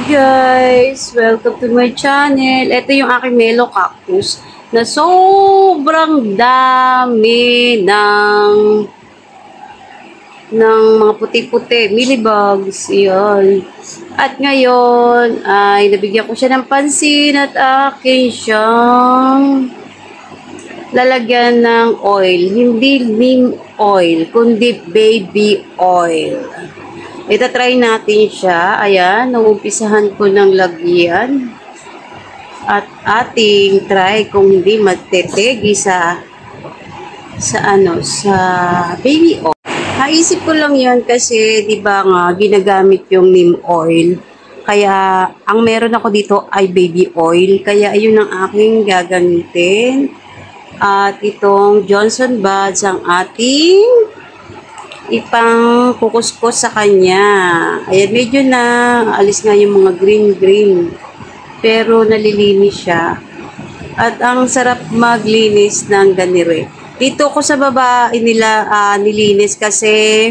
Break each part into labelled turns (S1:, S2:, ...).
S1: Guys! Welcome to my channel. Ito yung aking Melo Cactus na sobrang dami ng mga puti-puti, millibugs. Iyon. At ngayon ay nabigyan ko siya ng pansin at akin siyang lalagyan ng oil. Hindi neem oil, kundi baby oil. Ita-try natin siya. Ayan, nangumpisahan ko ng lagyan. At ating try kung hindi magtetegi sa baby oil. Naisip ko lang 'yan kasi 'di ba nga ginagamit yung neem oil. Kaya ang meron ako dito ay baby oil. Kaya ayun ang aking gagamitin. At itong Johnson Buds ang ating ipang kukuskus sa kanya. Ayan, medyo na alis nga yung mga green. Pero nalilinis siya. At ang sarap maglinis ng ganire. Dito ko sa baba nilinis kasi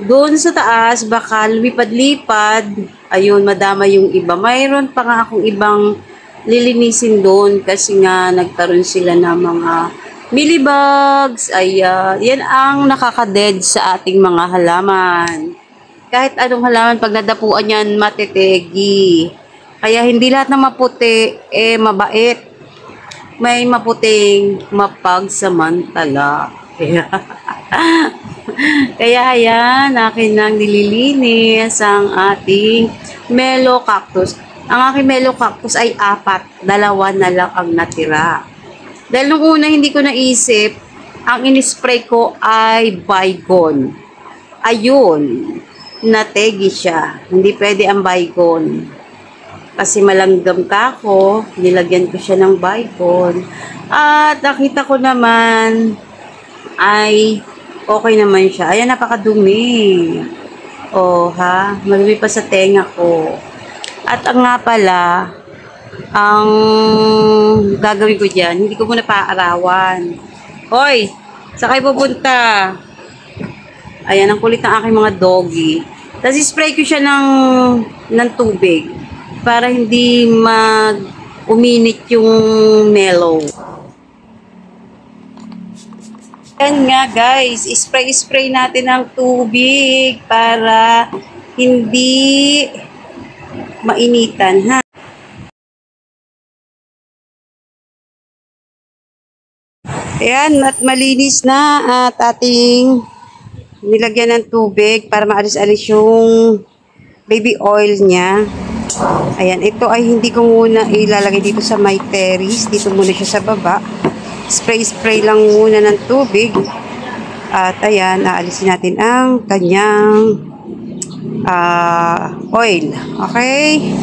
S1: doon sa taas baka lumipad-lipad. Ayun, madama yung iba. Mayroon pa nga akong ibang lilinisin doon kasi nga nagkaroon sila ng mga millibugs. Ayan, yan ang nakaka-dead sa ating mga halaman. Kahit anong halaman, pag nadapuan yan, matitegi. Kaya hindi lahat ng maputi, mabait. May maputing mapagsamantala. Kaya ayan, akin nang nililinis ang ating Melo Cactus. Ang aking Melo Cactus ay 4. 2 na lang ang natira. Dahil nung una hindi ko naisip, ang inispray ko ay Baygon. Ayun, nategi siya. Hindi pwede ang Baygon. Kasi malanggam ka ako, nilagyan ko siya ng Baygon. At nakita ko naman ay okay naman siya. Ayan, napakadumi. Oh, ha? Madumi pa sa tenga ko. At ang nga pala, ang gagawin ko dyan, hindi ko muna paarawan. Hoy! Saan kayo pupunta? Ayan, ang kulit ng aking mga doggy. Tapos spray ko siya ng tubig para hindi uminit yung mellow. Ayan nga guys, spray natin ng tubig para hindi mainitan, ha? Ayan, at malinis na at ating nilagyan ng tubig para maalis-alis yung baby oil niya. Ayan, ito ay hindi ko muna ilalagay dito sa my terrace. Dito muna siya sa baba. Spray lang muna ng tubig. At ayan, aalisin natin ang kanyang oil. Okay?